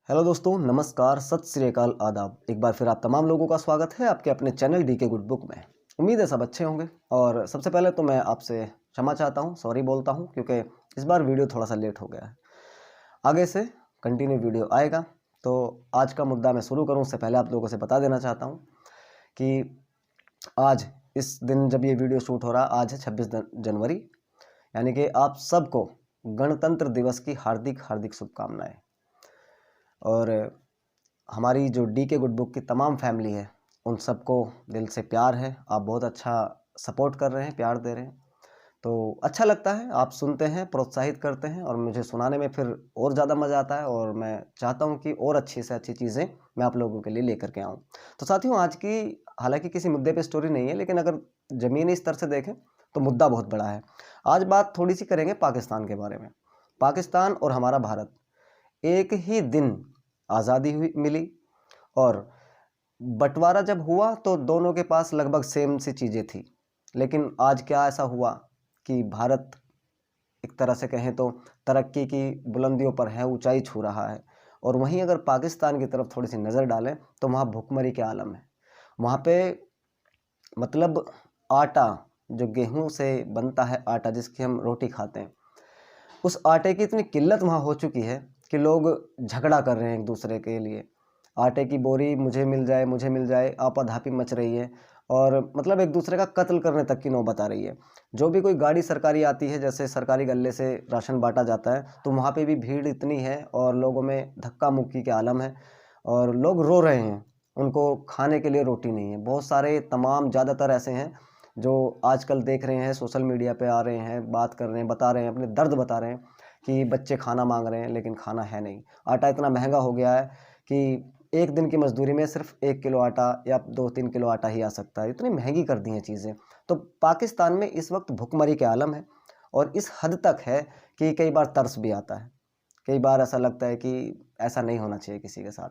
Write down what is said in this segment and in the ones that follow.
Hello दोस्तों, नमस्कार, सत श्री अकाल, आदाब। एक बार फिर आप तमाम लोगों का स्वागत है आपके अपने चैनल डी के गुड बुक में। उम्मीद है सब अच्छे होंगे। और सबसे पहले तो मैं आपसे क्षमा चाहता हूँ, सॉरी बोलता हूँ, क्योंकि इस बार वीडियो थोड़ा सा लेट हो गया है। आगे से कंटिन्यू वीडियो आएगा। तो आज का मुद्दा मैं शुरू करूँ उससे पहले आप लोगों से बता देना चाहता हूँ कि आज इस दिन जब ये वीडियो शूट हो रहा, आज है 26 जनवरी, यानी कि आप सबको गणतंत्र दिवस की हार्दिक हार्दिक शुभकामनाएं। और हमारी जो डी के गुड बुक की तमाम फैमिली है उन सबको दिल से प्यार है। आप बहुत अच्छा सपोर्ट कर रहे हैं, प्यार दे रहे हैं, तो अच्छा लगता है। आप सुनते हैं, प्रोत्साहित करते हैं और मुझे सुनाने में फिर और ज़्यादा मज़ा आता है। और मैं चाहता हूं कि और अच्छी से अच्छी चीज़ें मैं आप लोगों के लिए लेकर के आऊं। तो साथियों, आज की हालांकि किसी मुद्दे पे स्टोरी नहीं है, लेकिन अगर ज़मीनी स्तर से देखें तो मुद्दा बहुत बड़ा है। आज बात थोड़ी सी करेंगे पाकिस्तान के बारे में। पाकिस्तान और हमारा भारत एक ही दिन आज़ादी हुई मिली, और बंटवारा जब हुआ तो दोनों के पास लगभग सेम सी चीज़ें थी। लेकिन आज क्या ऐसा हुआ कि भारत एक तरह से कहें तो तरक्की की बुलंदियों पर है, ऊंचाई छू रहा है। और वहीं अगर पाकिस्तान की तरफ थोड़ी सी नज़र डालें तो वहाँ भुखमरी के आलम है। वहाँ पे मतलब आटा, जो गेहूं से बनता है आटा जिसकी हम रोटी खाते हैं, उस आटे की इतनी किल्लत वहाँ हो चुकी है कि लोग झगड़ा कर रहे हैं एक दूसरे के लिए। आटे की बोरी मुझे मिल जाए, मुझे मिल जाए, आपाधापी मच रही है। और मतलब एक दूसरे का कत्ल करने तक की नौबत आ रही है। जो भी कोई गाड़ी सरकारी आती है, जैसे सरकारी गल्ले से राशन बांटा जाता है, तो वहाँ पे भी भीड़ इतनी है और लोगों में धक्का मुक्की के आलम है और लोग रो रहे हैं। उनको खाने के लिए रोटी नहीं है। बहुत सारे तमाम ज़्यादातर ऐसे हैं जो आजकल देख रहे हैं, सोशल मीडिया पे आ रहे हैं, बात कर रहे हैं, बता रहे हैं, अपने दर्द बता रहे हैं कि बच्चे खाना मांग रहे हैं लेकिन खाना है नहीं। आटा इतना महंगा हो गया है कि एक दिन की मजदूरी में सिर्फ 1 किलो आटा या 2-3 किलो आटा ही आ सकता है। इतनी महंगी कर दी हैं चीज़ें। तो पाकिस्तान में इस वक्त भुखमरी के आलम है, और इस हद तक है कि कई बार तरस भी आता है। कई बार ऐसा लगता है कि ऐसा नहीं होना चाहिए किसी के साथ।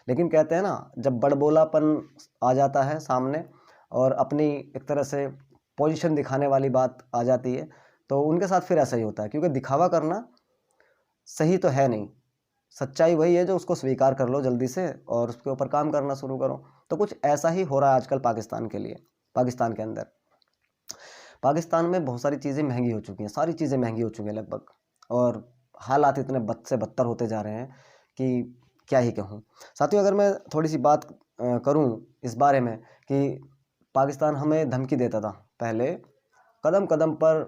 लेकिन कहते हैं ना, जब बड़बोलापन आ जाता है सामने और अपनी एक तरह से पोजीशन दिखाने वाली बात आ जाती है, तो उनके साथ फिर ऐसा ही होता है, क्योंकि दिखावा करना सही तो है नहीं। सच्चाई वही है जो उसको स्वीकार कर लो जल्दी से और उसके ऊपर काम करना शुरू करो। तो कुछ ऐसा ही हो रहा है आजकल पाकिस्तान के लिए। पाकिस्तान के अंदर, पाकिस्तान में बहुत सारी चीज़ें महंगी हो चुकी हैं, सारी चीज़ें महंगी हो चुकी हैं लगभग। और हालात इतने बद से बदतर होते जा रहे हैं कि क्या ही कहूँ। साथियों, अगर मैं थोड़ी सी बात करूँ इस बारे में कि पाकिस्तान हमें धमकी देता था पहले कदम कदम पर,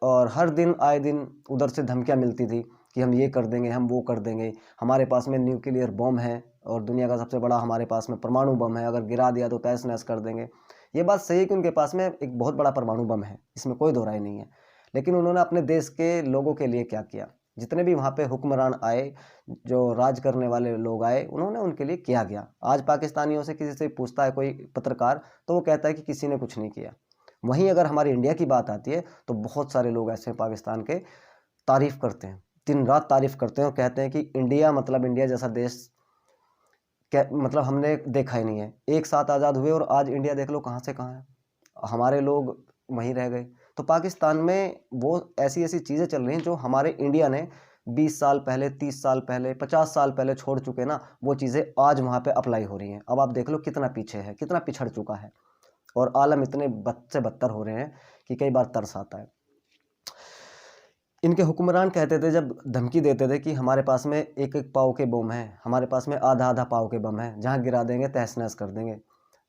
और हर दिन आए दिन उधर से धमकियाँ मिलती थी कि हम ये कर देंगे, हम वो कर देंगे, हमारे पास में न्यूक्लियर बम है और दुनिया का सबसे बड़ा हमारे पास में परमाणु बम है, अगर गिरा दिया तो तहस नहस कर देंगे। ये बात सही है कि उनके पास में एक बहुत बड़ा परमाणु बम है, इसमें कोई दो राय नहीं है। लेकिन उन्होंने अपने देश के लोगों के लिए क्या किया? जितने भी वहाँ पे हुक्मरान आए, जो राज करने वाले लोग आए, उन्होंने उनके लिए क्या किया? आज पाकिस्तानियों से किसी से पूछता है कोई पत्रकार, तो वो कहता है कि किसी ने कुछ नहीं किया। वहीं अगर हमारी इंडिया की बात आती है तो बहुत सारे लोग ऐसे हैं पाकिस्तान के, तारीफ़ करते हैं, दिन रात तारीफ़ करते हैं और कहते हैं कि इंडिया, मतलब इंडिया जैसा देश क्या, मतलब हमने देखा ही नहीं है। एक साथ आज़ाद हुए और आज इंडिया देख लो कहाँ से कहाँ है, हमारे लोग वहीं रह गए। तो पाकिस्तान में वो ऐसी ऐसी चीज़ें चल रही हैं जो हमारे इंडिया ने 20 साल पहले, 30 साल पहले, 50 साल पहले छोड़ चुके ना, वो चीज़ें आज वहाँ पे अप्लाई हो रही हैं। अब आप देख लो कितना पीछे है, कितना पिछड़ चुका है, और आलम इतने बद से बदतर हो रहे हैं कि कई बार तरस आता है। इनके हुक्मरान कहते थे, जब धमकी देते थे कि हमारे पास में एक एक पाव के बम हैं, हमारे पास में आधा आधा पाव के बम हैं, जहाँ गिरा देंगे तहस नहस कर देंगे।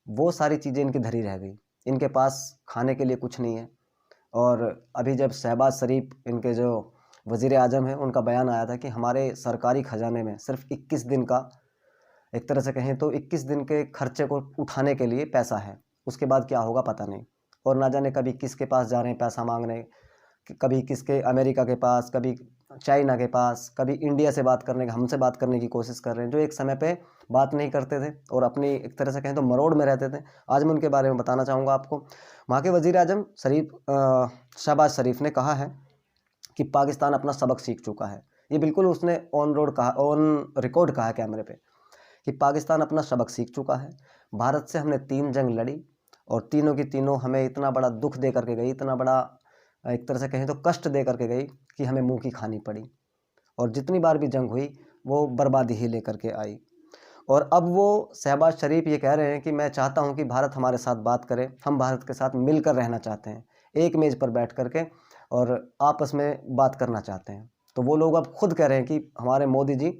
वो सारी चीज़ें इनकी धरी रह गई। इनके पास खाने के लिए कुछ नहीं है। और अभी जब शहबाज शरीफ, इनके जो वज़ीर आज़म हैं, उनका बयान आया था कि हमारे सरकारी खजाने में सिर्फ 21 दिन का, एक तरह से कहें तो 21 दिन के खर्चे को उठाने के लिए पैसा है। उसके बाद क्या होगा पता नहीं। और ना जाने कभी किसके पास जा रहे हैं पैसा मांगने, कभी किसके, अमेरिका के पास, कभी चाइना के पास, कभी इंडिया से बात करने, हमसे बात करने की कोशिश कर रहे हैं, जो एक समय पे बात नहीं करते थे और अपनी एक तरह से कहें तो मरोड़ में रहते थे। आज मैं उनके बारे में बताना चाहूँगा आपको। वहाँ के वज़ीर आज़म शहबाज शरीफ ने कहा है कि पाकिस्तान अपना सबक सीख चुका है। ये बिल्कुल उसने ऑन रोड कहा, ऑन रिकॉर्ड कहा है कैमरे पे, कि पाकिस्तान अपना सबक सीख चुका है। भारत से हमने 3 जंग लड़ी और तीनों की तीनों हमें इतना बड़ा दुख दे करके गई, इतना बड़ा एक तरह से कहें तो कष्ट दे करके गई कि हमें मुंह की खानी पड़ी। और जितनी बार भी जंग हुई वो बर्बादी ही लेकर के आई। और अब वो शहबाज शरीफ ये कह रहे हैं कि मैं चाहता हूं कि भारत हमारे साथ बात करे, हम भारत के साथ मिलकर रहना चाहते हैं, एक मेज़ पर बैठ करके और आपस में बात करना चाहते हैं। तो वो लोग अब खुद कह रहे हैं कि हमारे मोदी जी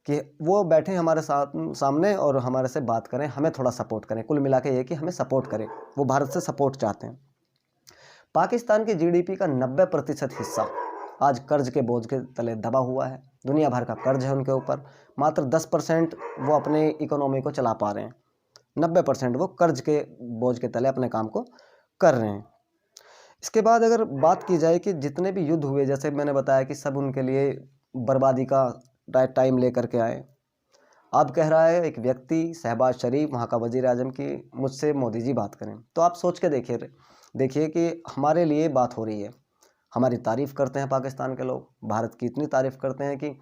कि वो बैठें हमारे साथ सामने और हमारे से बात करें, हमें थोड़ा सपोर्ट करें। कुल मिला के ये कि हमें सपोर्ट करें, वो भारत से सपोर्ट चाहते हैं। पाकिस्तान की जीडीपी का 90% हिस्सा आज कर्ज के बोझ के तले दबा हुआ है। दुनिया भर का कर्ज है उनके ऊपर, मात्र 10% वो अपने इकोनॉमी को चला पा रहे हैं, 90% वो कर्ज के बोझ के तले अपने काम को कर रहे हैं। इसके बाद अगर बात की जाए कि जितने भी युद्ध हुए, जैसे मैंने बताया कि सब उनके लिए बर्बादी का टाइम लेकर के आए। अब कह रहा है एक व्यक्ति शहबाज शरीफ, वहाँ का वजीर आजम, की मुझसे मोदी जी बात करें। तो आप सोच के देखिए कि हमारे लिए बात हो रही है, हमारी तारीफ़ करते हैं पाकिस्तान के लोग, भारत की इतनी तारीफ़ करते हैं कि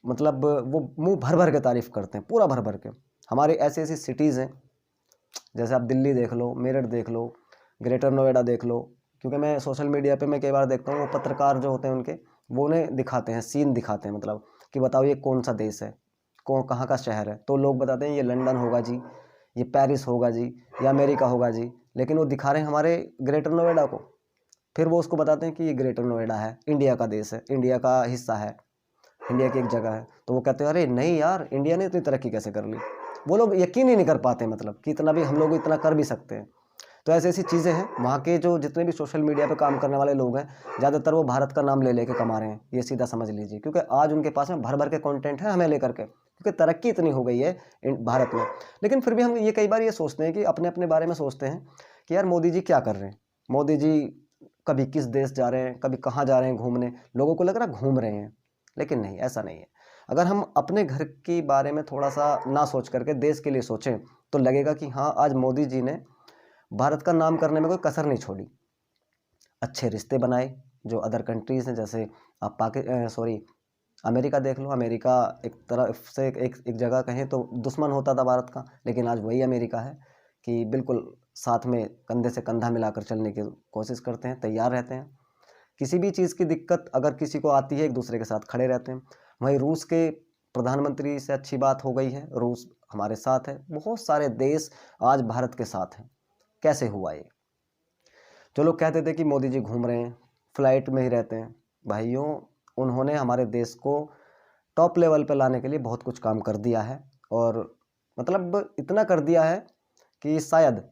मतलब वो मुंह भर भर के तारीफ़ करते हैं, पूरा भर भर के। हमारे ऐसी ऐसी सिटीज़ हैं, जैसे आप दिल्ली देख लो, मेरठ देख लो, ग्रेटर नोएडा देख लो। क्योंकि मैं सोशल मीडिया पे मैं कई बार देखता हूँ, वो पत्रकार जो होते हैं उनके, वो उन्हें दिखाते हैं, सीन दिखाते हैं, मतलब कि बताओ ये कौन सा देश है, कौन कहाँ का शहर है। तो लोग बताते हैं ये लंदन होगा जी, ये पेरिस होगा जी, या अमेरिका होगा जी, लेकिन वो दिखा रहे हैं हमारे ग्रेटर नोएडा को। फिर वो उसको बताते हैं कि ये ग्रेटर नोएडा है, इंडिया का देश है, इंडिया का हिस्सा है, इंडिया की एक जगह है। तो वो कहते हैं अरे नहीं यार, इंडिया ने इतनी तरक्की कैसे कर ली। वो लोग यकीन ही नहीं कर पाते, मतलब कि इतना भी हम लोग इतना कर भी सकते हैं। तो ऐसी ऐसी चीज़ें हैं। वहाँ के जो जितने भी सोशल मीडिया पे काम करने वाले लोग हैं, ज़्यादातर वो भारत का नाम ले लेके कमा रहे हैं, ये सीधा समझ लीजिए। क्योंकि आज उनके पास में भर भर के कंटेंट है हमें लेकर के, क्योंकि तरक्की इतनी हो गई है भारत में। लेकिन फिर भी हम ये कई बार ये सोचते हैं कि अपने अपने बारे में सोचते हैं कि यार मोदी जी क्या कर रहे हैं, मोदी जी कभी किस देश जा रहे हैं, कभी कहाँ जा रहे हैं घूमने, लोगों को लग रहा है घूम रहे हैं, लेकिन नहीं, ऐसा नहीं है। अगर हम अपने घर के बारे में थोड़ा सा ना सोच करके देश के लिए सोचें, तो लगेगा कि हाँ, आज मोदी जी ने भारत का नाम करने में कोई कसर नहीं छोड़ी। अच्छे रिश्ते बनाए जो अदर कंट्रीज़ हैं, जैसे आप अमेरिका देख लो। अमेरिका एक तरफ से एक जगह कहें तो दुश्मन होता था भारत का, लेकिन आज वही अमेरिका है कि बिल्कुल साथ में कंधे से कंधा मिलाकर चलने की कोशिश करते हैं, तैयार रहते हैं। किसी भी चीज़ की दिक्कत अगर किसी को आती है, एक दूसरे के साथ खड़े रहते हैं। वहीं रूस के प्रधानमंत्री से अच्छी बात हो गई है, रूस हमारे साथ है। बहुत सारे देश आज भारत के साथ हैं। कैसे हुआ ये? जो लोग कहते थे कि मोदी जी घूम रहे हैं, फ्लाइट में ही रहते हैं, भाइयों, उन्होंने हमारे देश को टॉप लेवल पे लाने के लिए बहुत कुछ काम कर दिया है। और मतलब इतना कर दिया है कि शायद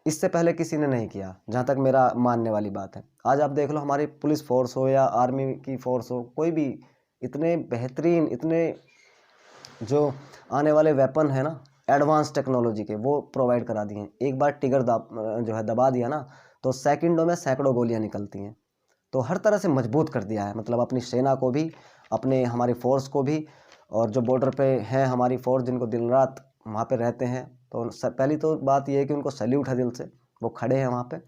इससे पहले किसी ने नहीं किया, जहाँ तक मेरा मानने वाली बात है। आज आप देख लो, हमारी पुलिस फोर्स हो या आर्मी की फोर्स हो, कोई भी, इतने बेहतरीन, इतने जो आने वाले वेपन है ना, एडवांस टेक्नोलॉजी के, वो प्रोवाइड करा दिए हैं। एक बार टिगर जो है दबा दिया ना, तो सेकंडों में सैकड़ों गोलियां निकलती हैं। तो हर तरह से मजबूत कर दिया है, मतलब अपनी सेना को भी, अपने हमारी फोर्स को भी। और जो बॉर्डर पे हैं हमारी फोर्स, जिनको दिन रात वहाँ पे रहते हैं, तो पहली तो बात ये है कि उनको सैल्यूट है दिल से, वो खड़े हैं वहाँ पे।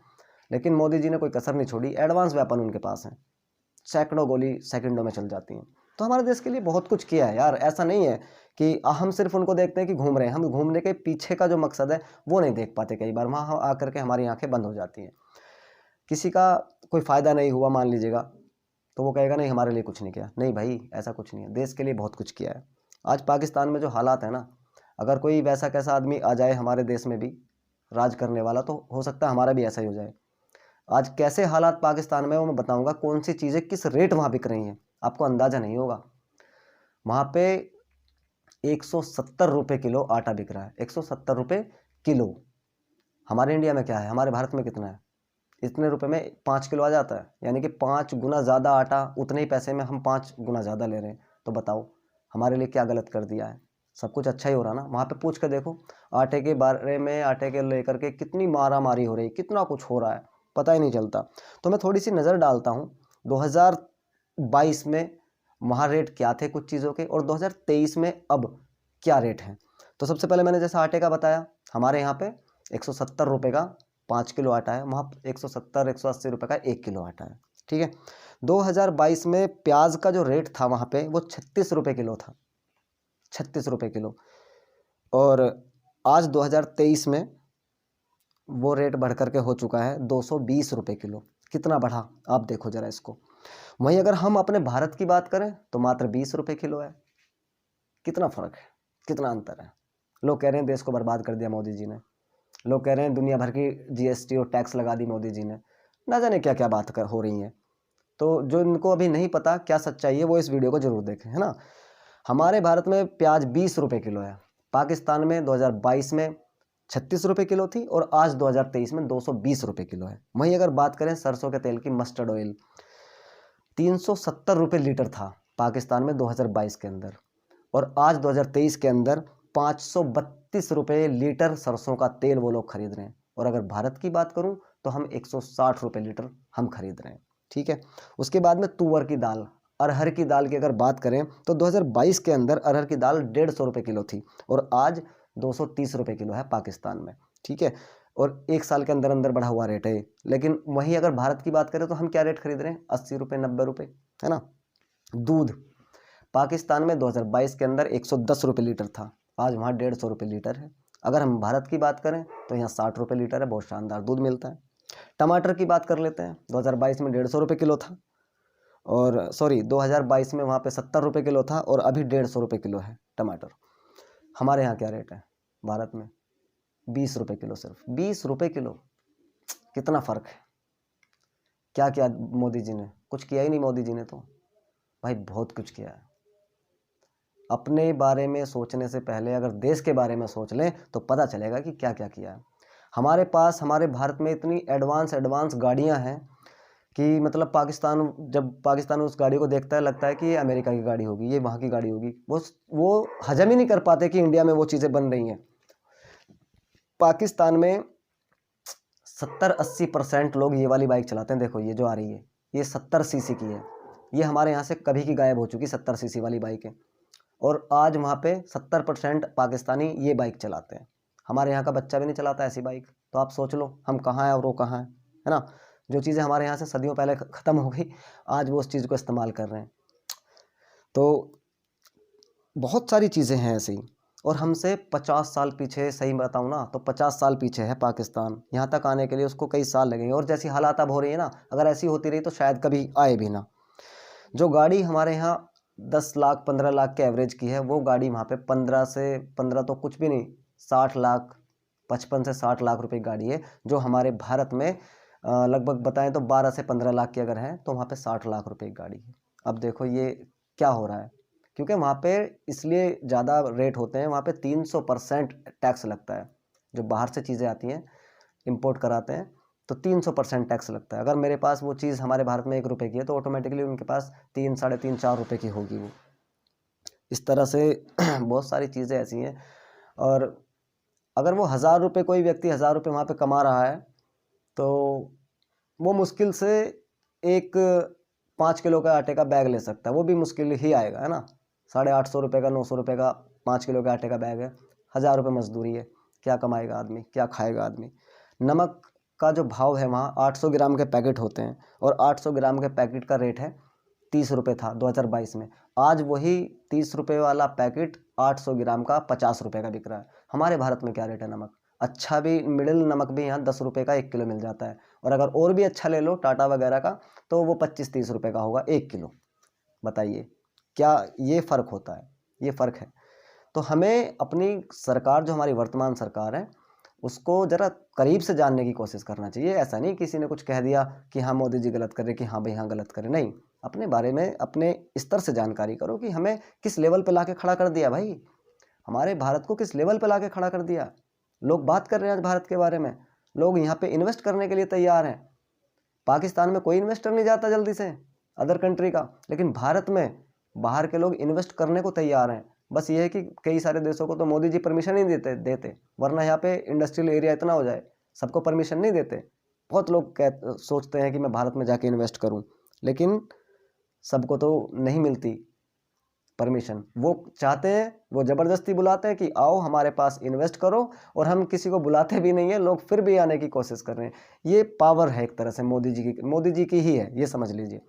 लेकिन मोदी जी ने कोई कसर नहीं छोड़ी, एडवांस वेपन उनके पास हैं, सैकड़ों गोली सेकंडों में चल जाती हैं। तो हमारे देश के लिए बहुत कुछ किया है यार। ऐसा नहीं है कि हम सिर्फ उनको देखते हैं कि घूम रहे हैं, हम घूमने के पीछे का जो मकसद है वो नहीं देख पाते। कई बार वहाँ आकर के हमारी आंखें बंद हो जाती हैं। किसी का कोई फ़ायदा नहीं हुआ मान लीजिएगा, तो वो कहेगा नहीं हमारे लिए कुछ नहीं किया। नहीं भाई, ऐसा कुछ नहीं है, देश के लिए बहुत कुछ किया है। आज पाकिस्तान में जो हालात है ना, अगर कोई वैसा कैसा आदमी आ जाए हमारे देश में भी राज करने वाला, तो हो सकता है हमारा भी ऐसा ही हो जाए। आज कैसे हालात पाकिस्तान में, वो मैं बताऊंगा। कौन सी चीज़ें किस रेट वहाँ बिक रही हैं, आपको अंदाज़ा नहीं होगा। वहाँ पे 170 रुपये किलो आटा बिक रहा है, 170 रुपये किलो। हमारे इंडिया में क्या है, हमारे भारत में कितना है? इतने रुपए में 5 किलो आ जाता है, यानी कि 5 गुना ज़्यादा आटा, उतने ही पैसे में हम 5 गुना ज़्यादा ले रहे हैं। तो बताओ हमारे लिए क्या गलत कर दिया है? सब कुछ अच्छा ही हो रहा ना। वहाँ पे पूछ कर देखो, आटे के बारे में, आटे के लेकर के कितनी मारा मारी हो रही है, कितना कुछ हो रहा है, पता ही नहीं चलता। तो मैं थोड़ी सी नज़र डालता हूँ 2022 में वहाँ रेट क्या थे कुछ चीज़ों के, और 2023 में अब क्या रेट हैं। तो सबसे पहले मैंने जैसा आटे का बताया, हमारे यहाँ पे 170 रुपये का 5 किलो आटा है, वहाँ 170-180 रुपये का 1 किलो आटा है। ठीक है। 2022 में प्याज का जो रेट था वहाँ पे, वो 36 रुपये किलो था, 36 रुपये किलो। और आज 2023 में वो रेट बढ़ करके हो चुका है 220 रुपये किलो। कितना बढ़ा आप देखो ज़रा इसको। वहीं अगर हम अपने भारत की बात करें तो मात्र 20 रुपये किलो है। कितना फर्क है, कितना अंतर है। लोग कह रहे हैं देश को बर्बाद कर दिया मोदी जी ने, लोग कह रहे हैं दुनिया भर की जीएसटी और टैक्स लगा दी मोदी जी ने, ना जाने क्या क्या बात हो रही है। तो जो इनको अभी नहीं पता क्या सच्चाई है वो इस वीडियो को जरूर देखें, है ना। हमारे भारत में प्याज 20 रुपये किलो है, पाकिस्तान में 2022 में 36 रुपये किलो थी और आज 2023 में 220 रुपये किलो है। वहीं अगर बात करें सरसों के तेल की, मस्टर्ड ऑयल 370 रुपये लीटर था पाकिस्तान में 2022 के अंदर, और आज 2023 के अंदर 532 रुपये लीटर सरसों का तेल वो लोग खरीद रहे हैं। और अगर भारत की बात करूं तो हम 160 रुपये लीटर हम खरीद रहे हैं, ठीक है। उसके बाद में तुअर की दाल, अरहर की दाल की अगर बात करें तो 2022 के अंदर अरहर की दाल 150 रुपये किलो थी और आज 230 रुपये किलो है पाकिस्तान में, ठीक है। और एक साल के अंदर अंदर बढ़ा हुआ रेट है। लेकिन वहीं अगर भारत की बात करें तो हम क्या रेट खरीद रहे हैं, 80 रुपये 90 रुपये, है ना। दूध पाकिस्तान में 2022 के अंदर 110 रुपये लीटर था, आज वहाँ 150 रुपये लीटर है। अगर हम भारत की बात करें तो यहाँ 60 रुपये लीटर है, बहुत शानदार दूध मिलता है। टमाटर की बात कर लेते हैं, 2022 में 150 रुपये किलो था, और सॉरी 2022 में वहाँ पे 70 रुपये किलो था और अभी 150 रुपये किलो है टमाटर। हमारे यहाँ क्या रेट है भारत में, 20 रुपये किलो, सिर्फ 20 रुपये किलो। कितना फ़र्क है। क्या किया मोदी जी ने, कुछ किया ही नहीं मोदी जी ने तो, भाई बहुत कुछ किया है। अपने बारे में सोचने से पहले अगर देश के बारे में सोच लें तो पता चलेगा कि क्या क्या किया है। हमारे पास, हमारे भारत में इतनी एडवांस गाड़ियां हैं कि मतलब जब पाकिस्तान उस गाड़ी को देखता है लगता है कि ये अमेरिका की गाड़ी होगी, ये वहाँ की गाड़ी होगी। वो हजम ही नहीं कर पाते कि इंडिया में वो चीज़ें बन रही हैं। पाकिस्तान में 70-80% लोग ये वाली बाइक चलाते हैं। देखो ये जो आ रही है ये 70 सीसी की है, ये हमारे यहाँ से कभी की गायब हो चुकी 70 सीसी वाली बाइक है, और आज वहाँ पे 70% पाकिस्तानी ये बाइक चलाते हैं। हमारे यहाँ का बच्चा भी नहीं चलाता ऐसी बाइक। तो आप सोच लो हम कहाँ हैं और वो कहाँ है ना। जो चीज़ें हमारे यहाँ से सदियों पहले ख़त्म हो गई, आज वो उस चीज़ को इस्तेमाल कर रहे हैं। तो बहुत सारी चीज़ें हैं ऐसी। और हमसे 50 साल पीछे, सही बताऊँ ना तो 50 साल पीछे है पाकिस्तान। यहाँ तक आने के लिए उसको कई साल लगेंगे, और जैसी हालात अब हो रही है ना, अगर ऐसी होती रही तो शायद कभी आए भी ना। जो गाड़ी हमारे यहाँ 10 लाख 15 लाख के एवरेज की है, वो गाड़ी वहाँ पे 15 तो कुछ भी नहीं, 60 लाख, 55 से 60 लाख रुपए की गाड़ी है। जो हमारे भारत में लगभग बताएं तो 12 से 15 लाख की अगर है तो वहाँ पे 60 लाख रुपए की गाड़ी है। अब देखो ये क्या हो रहा है, क्योंकि वहाँ पे इसलिए ज़्यादा रेट होते हैं, वहाँ पे 300% टैक्स लगता है। जो बाहर से चीज़ें आती हैं इंपोर्ट कराते हैं तो 300% टैक्स लगता है। अगर मेरे पास वो चीज़ हमारे भारत में 1 रुपये की है तो ऑटोमेटिकली उनके पास 3, साढ़े 3, 4 रुपये की होगी वो। इस तरह से बहुत सारी चीज़ें ऐसी हैं। और अगर वो 1000 रुपये, कोई व्यक्ति 1000 रुपये वहाँ पे कमा रहा है तो वो मुश्किल से एक 5 किलो का आटे का बैग ले सकता है, वो भी मुश्किल ही आएगा, है ना। 850 रुपये का, 900 रुपये का 5 किलो के आटे का बैग है, 1000 रुपये मजदूरी है, क्या कमाएगा आदमी, क्या खाएगा आदमी। नमक का जो भाव है वहाँ 800 ग्राम के पैकेट होते हैं, और 800 ग्राम के पैकेट का रेट है 30 रुपये था 2022 में। आज वही 30 रुपये वाला पैकेट 800 ग्राम का 50 रुपये का बिक रहा है। हमारे भारत में क्या रेट है नमक, अच्छा भी मिडिल नमक भी यहाँ 10 रुपये का 1 किलो मिल जाता है, और अगर और भी अच्छा ले लो टाटा वगैरह का तो वो 25-30 रुपये का होगा 1 किलो। बताइए क्या ये फ़र्क होता है, ये फ़र्क है। तो हमें अपनी सरकार, जो हमारी वर्तमान सरकार है, उसको ज़रा करीब से जानने की कोशिश करना चाहिए। ऐसा नहीं किसी ने कुछ कह दिया कि हाँ मोदी जी गलत कर रहे, कि हाँ भाई हाँ गलत करें, नहीं। अपने बारे में अपने स्तर से जानकारी करो कि हमें किस लेवल पे लाके खड़ा कर दिया भाई, हमारे भारत को किस लेवल पे लाके खड़ा कर दिया। लोग बात कर रहे हैं आज भारत के बारे में, लोग यहाँ पे इन्वेस्ट करने के लिए तैयार हैं। पाकिस्तान में कोई इन्वेस्टर नहीं जाता जल्दी से अदर कंट्री का, लेकिन भारत में बाहर के लोग इन्वेस्ट करने को तैयार हैं। बस ये है कि कई सारे देशों को तो मोदी जी परमिशन नहीं देते, वरना यहाँ पे इंडस्ट्रियल एरिया इतना हो जाए, सबको परमिशन नहीं देते। बहुत लोग सोचते हैं कि मैं भारत में जाके इन्वेस्ट करूँ, लेकिन सबको तो नहीं मिलती परमिशन। वो चाहते हैं, वो ज़बरदस्ती बुलाते हैं कि आओ हमारे पास इन्वेस्ट करो, और हम किसी को बुलाते भी नहीं है, लोग फिर भी आने की कोशिश कर रहे हैं। ये पावर है एक तरह से मोदी जी की ही है, ये समझ लीजिए।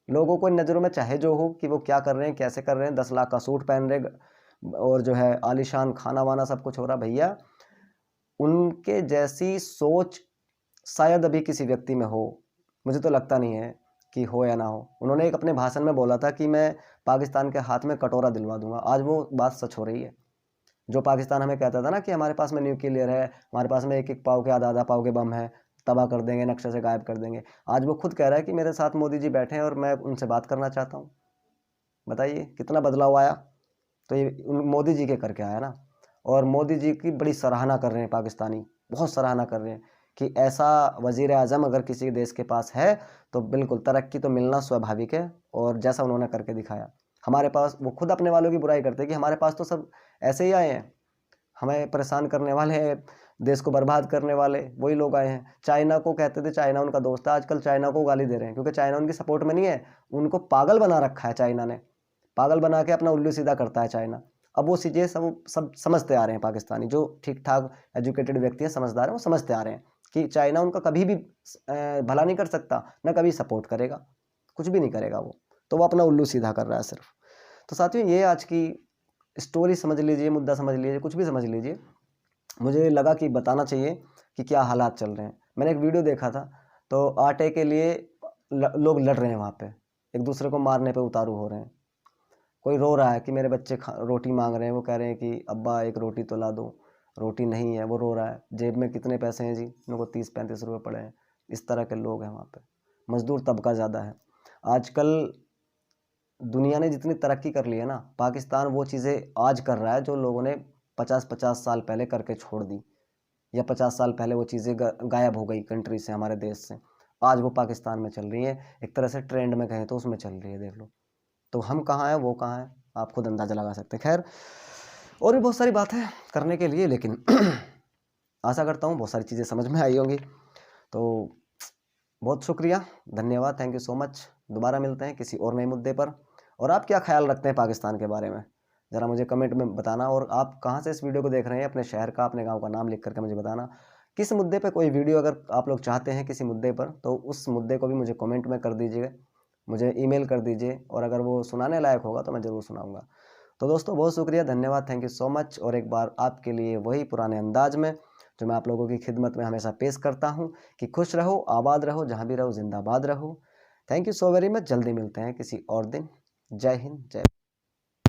लोगों को नज़रों में चाहे जो हो कि वो क्या कर रहे हैं, कैसे कर रहे हैं, 10 लाख का सूट पहन रहे और जो है आलीशान खाना वाना सब कुछ हो रहा, भैया उनके जैसी सोच शायद अभी किसी व्यक्ति में हो, मुझे तो लगता नहीं है कि हो या ना हो। उन्होंने एक अपने भाषण में बोला था कि मैं पाकिस्तान के हाथ में कटोरा दिलवा दूंगा। आज वो बात सच हो रही है। जो पाकिस्तान हमें कहता था ना कि हमारे पास में न्यूक्लियर है, हमारे पास में एक एक पाव के आधा आधा पाव के बम है, तबाह कर देंगे, नक्शे से गायब कर देंगे, आज वो खुद कह रहा है कि मेरे साथ मोदी जी बैठे हैं और मैं उनसे बात करना चाहता हूँ। बताइए कितना बदलाव आया। तो ये मोदी जी के करके आया ना। और मोदी जी की बड़ी सराहना कर रहे हैं पाकिस्तानी, बहुत सराहना कर रहे हैं कि ऐसा वजीर आज़म अगर किसी देश के पास है तो बिल्कुल तरक्की तो मिलना स्वाभाविक है। और जैसा उन्होंने करके दिखाया, हमारे पास वो खुद अपने वालों की बुराई करते हैं कि हमारे पास तो सब ऐसे ही आए हैं, हमें परेशान करने वाले हैं, देश को बर्बाद करने वाले वही लोग आए हैं। चाइना को कहते थे चाइना उनका दोस्त है, आजकल चाइना को गाली दे रहे हैं क्योंकि चाइना उनकी सपोर्ट में नहीं है। उनको पागल बना रखा है चाइना ने, पागल बना के अपना उल्लू सीधा करता है चाइना। अब वो चीज़ें सब समझते आ रहे हैं पाकिस्तानी, जो ठीक ठाक एजुकेटेड व्यक्ति हैं, समझदार हैं, वो समझते आ रहे हैं कि चाइना उनका कभी भी भला नहीं कर सकता, ना कभी सपोर्ट करेगा, कुछ भी नहीं करेगा वो। तो वो अपना उल्लू सीधा कर रहा है सिर्फ। तो साथियों, ये आज की स्टोरी समझ लीजिए, मुद्दा समझ लीजिए, कुछ भी समझ लीजिए, मुझे लगा कि बताना चाहिए कि क्या हालात चल रहे हैं। मैंने एक वीडियो देखा था, तो आटे के लिए लोग लड़ रहे हैं वहाँ पे, एक दूसरे को मारने पे उतारू हो रहे हैं। कोई रो रहा है कि मेरे बच्चे रोटी मांग रहे हैं, वो कह रहे हैं कि अब्बा एक रोटी तो ला दो, रोटी नहीं है, वो रो रहा है। जेब में कितने पैसे हैं जी, उनको 30-35 रुपये पड़े हैं। इस तरह के लोग हैं वहाँ पे। मजदूर तबका ज़्यादा है आजकल। दुनिया ने जितनी तरक्की कर ली है ना, पाकिस्तान वो चीज़ें आज कर रहा है जो लोगों ने 50-50 साल पहले करके छोड़ दी, या 50 साल पहले वो चीज़ें गायब हो गई कंट्री से, हमारे देश से। आज वो पाकिस्तान में चल रही है, एक तरह से ट्रेंड में कहें तो उसमें चल रही है, देख लो। तो हम कहाँ हैं, वो कहाँ है, आप खुद अंदाज़ा लगा सकते हैं। खैर, और भी बहुत सारी बात है करने के लिए, लेकिन आशा करता हूँ बहुत सारी चीज़ें समझ में आई होंगी। तो बहुत शुक्रिया, धन्यवाद, थैंक यू सो मच। दोबारा मिलते हैं किसी और नए मुद्दे पर। और आप क्या ख्याल रखते हैं पाकिस्तान के बारे में, ज़रा मुझे कमेंट में बताना। और आप कहाँ से इस वीडियो को देख रहे हैं, अपने शहर का, अपने गांव का नाम लिख करके मुझे बताना। किस मुद्दे पे कोई वीडियो अगर आप लोग चाहते हैं किसी मुद्दे पर, तो उस मुद्दे को भी मुझे कमेंट में कर दीजिए, मुझे ईमेल कर दीजिए, और अगर वो सुनाने लायक होगा तो मैं ज़रूर सुनाऊँगा। तो दोस्तों, बहुत शुक्रिया, धन्यवाद, थैंक यू सो मच। और एक बार आपके लिए वही पुराने अंदाज में जो मैं आप लोगों की खिदमत में हमेशा पेश करता हूँ कि खुश रहो, आबाद रहो, जहाँ भी रहो जिंदाबाद रहो। Thank you so very much. जल्दी मिलते हैं किसी और दिन। जय हिंद, जय